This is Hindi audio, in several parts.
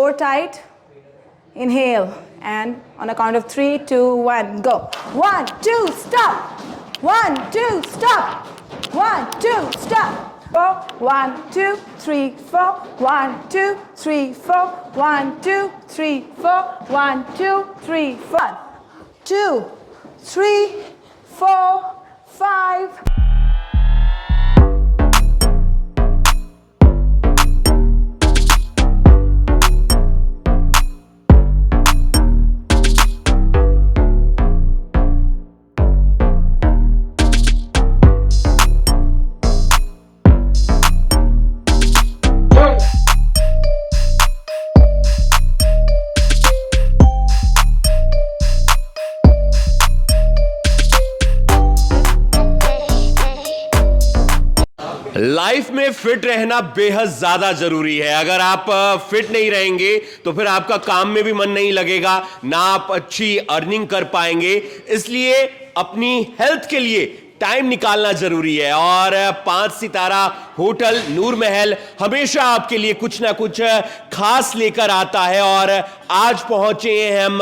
core tight. Inhale, and on a count of 3, 2, 1, go. 1, 2, stop. 1, 2, stop. 1, 2, stop. 4, 1, 2, 3, 4. 1, 2, 3, 4. 1, 2, 3, 4. 1, 2, 3, 4. 2, 3, 4, 5. Life में फिट रहना बेहद ज्यादा जरूरी है। अगर आप फिट नहीं रहेंगे तो फिर आपका काम में भी मन नहीं लगेगा, ना आप अच्छी अर्निंग कर पाएंगे। इसलिए अपनी हेल्थ के लिए टाइम निकालना जरूरी है। और 5 सितारा होटल नूर महल हमेशा आपके लिए कुछ ना कुछ खास लेकर आता है। और आज पहुंचे हैं हम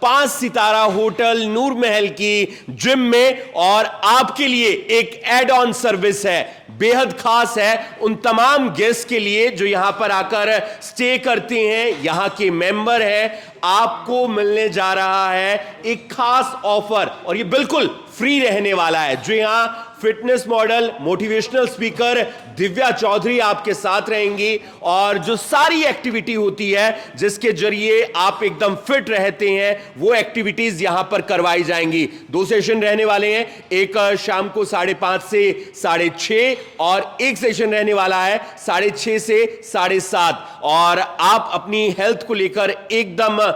5 सितारा होटल नूर महल की जिम में, और आपके लिए एक एड ऑन सर्विस है, बेहद खास है उन तमाम गेस्ट के लिए जो यहां पर आकर स्टे करते हैं, यहां के मेंबर हैं। आपको मिलने जा रहा है एक खास ऑफर, और ये बिल्कुल फ्री रहने वाला है। जो यहां fitness model motivational speaker Divya Chaudhary आपके साथ रहेंगी, और जो सारी एक्टिविटी होती है जिसके जरिए आप एकदम फिट रहते हैं, वो एक्टिविटीज यहां पर करवाई जाएंगी। 2 सेशन रहने वाले हैं, एक शाम को 5:30 से 6:30, और एक सेशन रहने वाला है 6:30 से 7:30। और आप अपनी हेल्थ को लेकर एकदम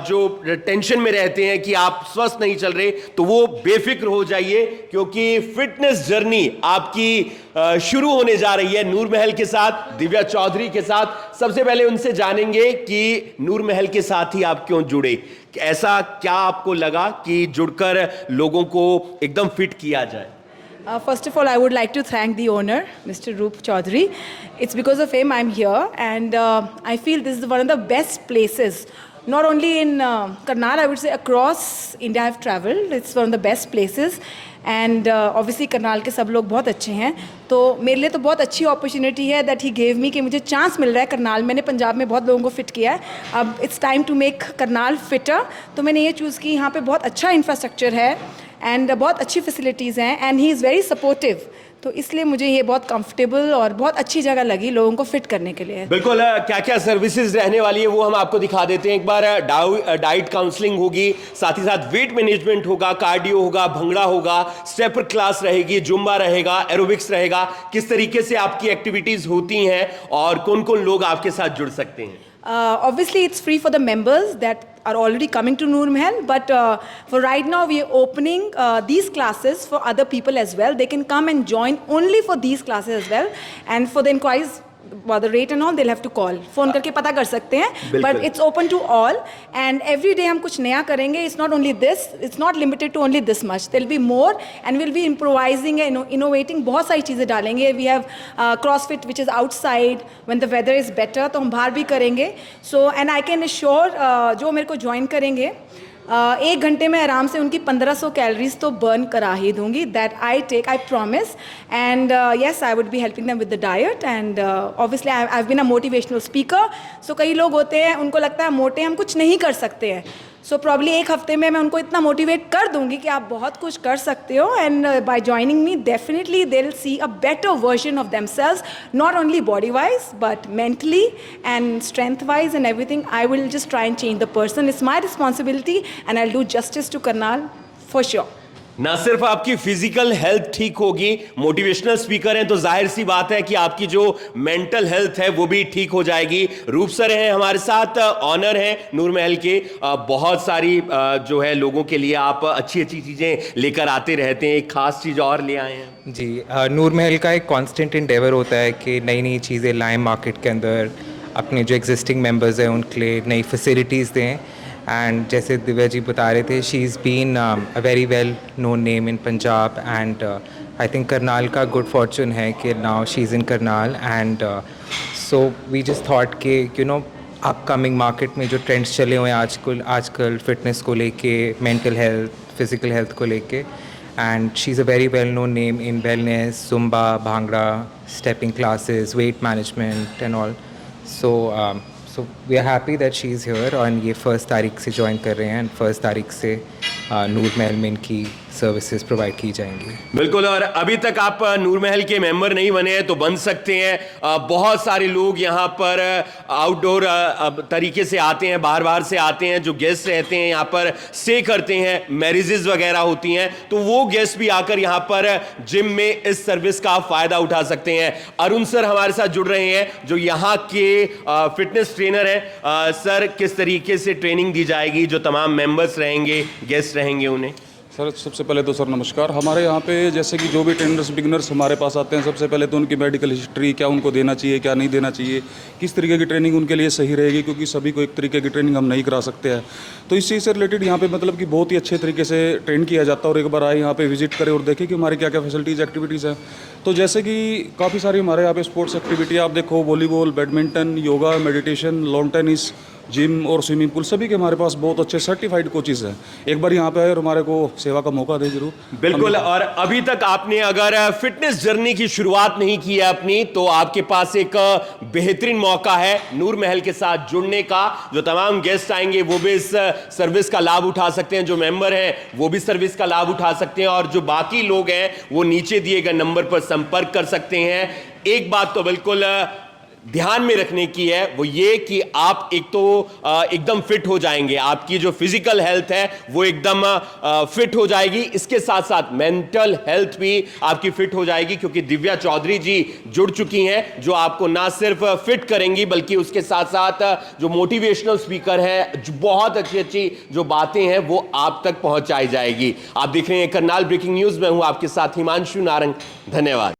जो टेंशन में रहते हैं कि आप स्वस्थ नहीं चल रहे, तो वो बेफिक्र हो जाइए, क्योंकि फिटनेस जर्नी आपकी शुरू होने जा रही है नूर महल के साथ, दिव्या चौधरी के साथ। सबसे पहले उनसे जानेंगे कि नूर महल के साथ ही आप क्यों जुड़े, ऐसा क्या आपको लगा कि जुड़कर लोगों को एकदम फिट किया जाए? First of all, I would like to thank the owner, Mr. Roop Chaudhary. It's because of him I'm here, and I feel this is one of the best places. Not only in Karnal, I would say across India I've traveled. It's one of the best places. And obviously Karnal के सब लोग बहुत अच्छे हैं, तो मेरे लिए तो बहुत अच्छी अपॉर्चुनिटी है दैट ही गेव मी कि मुझे चांस मिल रहा है करनाल। मैंने पंजाब में बहुत लोगों को फिट किया है, अब it's time to make Karnal fitter. तो मैंने ये चूज़ की, यहाँ पे बहुत अच्छा इंफ्रास्ट्रक्चर है एंड बहुत अच्छी फैसिलिटीज़ हैं, and he is very supportive. तो इसलिए मुझे ये बहुत कंफर्टेबल और बहुत अच्छी जगह लगी लोगों को फिट करने के लिए। बिल्कुल, क्या क्या सर्विसेज रहने वाली है वो हम आपको दिखा देते हैं। एक बार डाइट काउंसलिंग होगी, साथ ही साथ वेट मैनेजमेंट होगा, कार्डियो होगा, भंगड़ा होगा, स्टेपर क्लास रहेगी, जुम्बा रहेगा, एरोबिक्स रहेगा। किस तरीके से आपकी एक्टिविटीज होती हैं और कौन कौन लोग आपके साथ जुड़ सकते हैं? Obviously, it's free for the members that are already coming to Noor Mahal, but for right now, we are opening these classes for other people as well. They can come and join only for these classes as well. And for the inquiries about the rate and all, they'll have to call. Phone करके पता कर सकते हैं. But it's open to all. And every day हम कुछ नया करेंगे. It's not only this. It's not limited to only this much. There'll be more, and we'll be improvising and innovating. बहुत सारी चीज़ें डालेंगे. We have CrossFit, which is outside when the weather is better. तो हम बाहर भी करेंगे. So and I can assure जो मेरे को join करेंगे, 1 घंटे में आराम से उनकी 1500 कैलोरीज तो बर्न करा ही दूंगी. That I take, I promise. And yes, I would be helping them with the diet. And obviously I have been a motivational speaker. So कई लोग होते हैं, उनको लगता है मोटे हम कुछ नहीं कर सकते हैं. सो प्रॉब्ली 1 हफ्ते में मैं उनको इतना मोटिवेट कर दूंगी कि आप बहुत कुछ कर सकते हो. And by joining me, definitely they will see a better version of themselves, not only body wise but mentally and strength wise and everything. I will just try and change the person. It's my responsibility and I will do justice to Karnal for sure. ना सिर्फ आपकी फिजिकल हेल्थ ठीक होगी, मोटिवेशनल स्पीकर हैं तो जाहिर सी बात है कि आपकी जो मेंटल हेल्थ है वो भी ठीक हो जाएगी. रूप सर हैं हमारे साथ, ऑनर हैं नूर महल के. बहुत सारी जो है लोगों के लिए आप अच्छी अच्छी चीज़ें लेकर आते रहते हैं. एक खास चीज़ और ले आए हैं जी. नूर महल का एक कांस्टेंट एंडेवर होता है कि नई नई चीज़ें लाएं मार्केट के अंदर, अपने जो एग्जिस्टिंग मेंबर्स हैं उनके लिए नई फैसिलिटीज़ दें. एंड जैसे दिव्या जी बता रहे थे, she is been a very well known name in Punjab, and I think Karnal का गुड फॉर्चून है कि now she is in Karnal. And so we just thought कि यू नो अपकमिंग मार्केट में जो ट्रेंड्स चले हुए हैं आजकल फिटनेस को लेके, मेंटल हेल्थ, फिजिकल हेल्थ को लेके, and she is a very well known name in wellness, Zumba, bhangra, stepping classes, weight management and all. So we are happy that she is here, और ये 1 तारीख से ज्वाइन कर रहे हैं, एंड 1 तारीख से नूर महल में इनकी सर्विसेज प्रोवाइड की जाएंगी. बिल्कुल, और अभी तक आप नूर महल के मेंबर नहीं बने हैं तो बन सकते हैं. बहुत सारे लोग यहाँ पर आउटडोर तरीके से आते हैं, बाहर से आते हैं, जो गेस्ट रहते हैं यहाँ पर स्टे करते हैं, मैरिजेस वगैरह होती हैं, तो वो गेस्ट भी आकर यहाँ पर जिम में इस सर्विस का फायदा उठा सकते हैं. अरुण सर हमारे साथ जुड़ रहे हैं, जो यहाँ के फिटनेस ट्रेनर हैं. सर, किस तरीके से ट्रेनिंग दी जाएगी जो तमाम मेंबर्स रहेंगे, गेस्ट रहेंगे उन्हें? सर, सबसे पहले तो सर नमस्कार. हमारे यहाँ पे जैसे कि जो भी ट्रेनर्स बिगनर्स हमारे पास आते हैं, सबसे पहले तो उनकी मेडिकल हिस्ट्री, क्या उनको देना चाहिए, क्या नहीं देना चाहिए, किस तरीके की ट्रेनिंग उनके लिए सही रहेगी, क्योंकि सभी को एक तरीके की ट्रेनिंग हम नहीं करा सकते हैं. तो इस चीज़ से रिलेटेड यहाँ पे मतलब कि बहुत ही अच्छे तरीके से ट्रेन किया जाता है, और एक बार आए यहाँ पे विजिट करें और देखें कि हमारे क्या क्या फैसिलिटीज़ एक्टिविटीज़ हैं. तो जैसे कि काफ़ी सारी हमारे यहाँ पे स्पोर्ट्स एक्टिविटी आप देखो, volleyball, badminton, yoga, meditation, lawn tennis, gym और स्विमिंग पूल, सभी के हमारे पास बहुत अच्छे सर्टिफाइड कोचेस हैं. एक बार यहाँ पे आए और हमारे को सेवा का मौका दे जरूर. बिल्कुल, और अभी तक आपने अगर फिटनेस जर्नी की शुरुआत नहीं की है अपनी, तो आपके पास एक बेहतरीन मौका है नूर महल के साथ जुड़ने का. जो तमाम गेस्ट आएंगे वो भी इस सर्विस का लाभ उठा सकते हैं, जो मेंबर हैं वो भी सर्विस का लाभ उठा सकते हैं, और जो बाकी लोग हैं वो नीचे दिए गए नंबर पर संपर्क कर सकते हैं. एक बात तो बिल्कुल ध्यान में रखने की है, वो ये कि आप एक तो एकदम फिट हो जाएंगे, आपकी जो फिजिकल हेल्थ है वो एकदम फिट हो जाएगी, इसके साथ साथ मेंटल हेल्थ भी आपकी फिट हो जाएगी, क्योंकि दिव्या चौधरी जी जुड़ चुकी हैं, जो आपको ना सिर्फ फिट करेंगी बल्कि उसके साथ साथ जो मोटिवेशनल स्पीकर है, जो बहुत अच्छी अच्छी जो बातें हैं वो आप तक पहुंचाई जाएगी. आप देख रहे हैं करनाल ब्रेकिंग न्यूज में हूं आपके साथ हिमांशु नारंग. धन्यवाद.